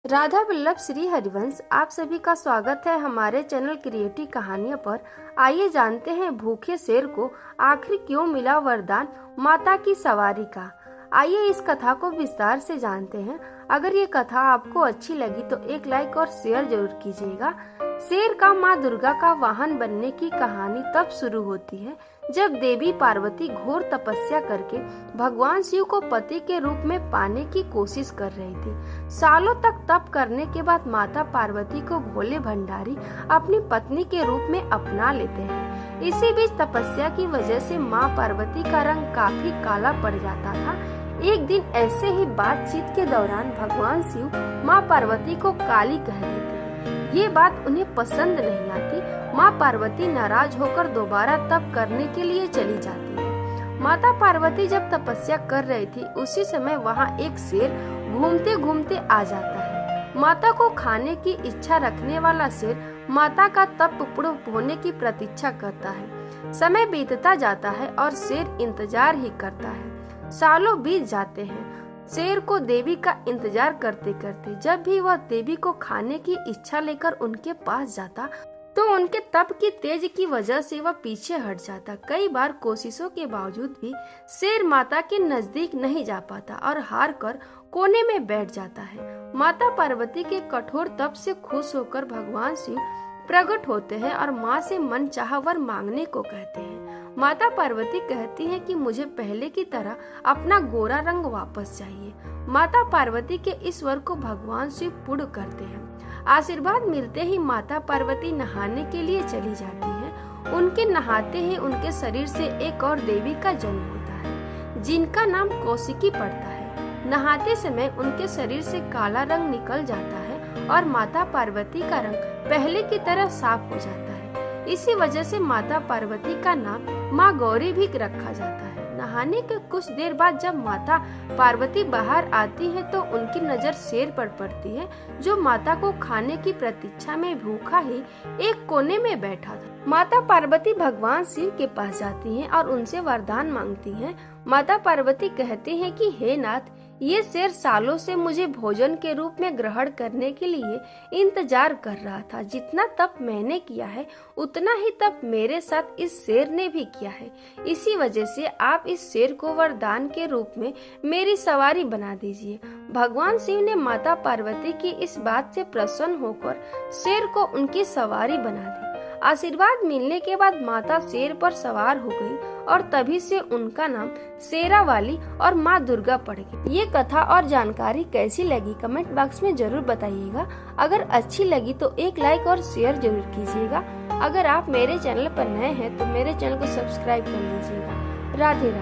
राधा वल्लभ श्री हरिवंश आप सभी का स्वागत है हमारे चैनल क्रिएटिव कहानियों पर। आइए जानते हैं भूखे शेर को आखिर क्यों मिला वरदान माता की सवारी का। आइए इस कथा को विस्तार से जानते हैं। अगर ये कथा आपको अच्छी लगी तो एक लाइक और शेयर जरूर कीजिएगा। शेर का माँ दुर्गा का वाहन बनने की कहानी तब शुरू होती है जब देवी पार्वती घोर तपस्या करके भगवान शिव को पति के रूप में पाने की कोशिश कर रही थी। सालों तक तप करने के बाद माता पार्वती को भोले भंडारी अपनी पत्नी के रूप में अपना लेते हैं। इसी बीच तपस्या की वजह से माँ पार्वती का रंग काफी काला पड़ जाता था। एक दिन ऐसे ही बातचीत के दौरान भगवान शिव माँ पार्वती को काली कह देते हैं। ये बात उन्हें पसंद नहीं आती। माँ पार्वती नाराज होकर दोबारा तप करने के लिए चली जाती है। माता पार्वती जब तपस्या कर रही थी उसी समय वहाँ एक शेर घूमते घूमते आ जाता है। माता को खाने की इच्छा रखने वाला शेर माता का तप पूर्ण होने की प्रतीक्षा करता है। समय बीतता जाता है और शेर इंतजार ही करता है। सालों बीत जाते हैं। शेर को देवी का इंतजार करते करते जब भी वह देवी को खाने की इच्छा लेकर उनके पास जाता तो उनके तप की तेज की वजह से वह पीछे हट जाता। कई बार कोशिशों के बावजूद भी शेर माता के नजदीक नहीं जा पाता और हार कर कोने में बैठ जाता है। माता पार्वती के कठोर तप से खुश होकर भगवान शिव प्रकट होते हैं और माँ से मनचाहा वर मांगने को कहते हैं। माता पार्वती कहती हैं कि मुझे पहले की तरह अपना गोरा रंग वापस चाहिए। माता पार्वती के इस वर को भगवान शिव पूर्ण करते हैं। आशीर्वाद मिलते ही माता पार्वती नहाने के लिए चली जाती हैं। उनके नहाते ही उनके शरीर से एक और देवी का जन्म होता है जिनका नाम कौशिकी पड़ता है। नहाते समय उनके शरीर से काला रंग निकल जाता है और माता पार्वती का रंग पहले की तरह साफ हो जाता है। इसी वजह से माता पार्वती का नाम माँ गौरी भी रखा जाता है। नहाने के कुछ देर बाद जब माता पार्वती बाहर आती है तो उनकी नजर शेर पर पड़ती है जो माता को खाने की प्रतीक्षा में भूखा ही एक कोने में बैठा था। माता पार्वती भगवान शिव के पास जाती हैं और उनसे वरदान मांगती हैं। माता पार्वती कहती हैं कि हे नाथ, ये शेर सालों से मुझे भोजन के रूप में ग्रहण करने के लिए इंतजार कर रहा था। जितना तप मैंने किया है उतना ही तप मेरे साथ इस शेर ने भी किया है। इसी वजह से आप इस शेर को वरदान के रूप में मेरी सवारी बना दीजिए। भगवान शिव ने माता पार्वती की इस बात से प्रसन्न होकर शेर को उनकी सवारी बना दी। आशीर्वाद मिलने के बाद माता शेर पर सवार हो गई और तभी से उनका नाम शेरावाली और माँ दुर्गा पड़ गई। ये कथा और जानकारी कैसी लगी कमेंट बॉक्स में जरूर बताइएगा। अगर अच्छी लगी तो एक लाइक और शेयर जरूर कीजिएगा। अगर आप मेरे चैनल पर नए हैं तो मेरे चैनल को सब्सक्राइब कर लीजिएगा। राधे राधे।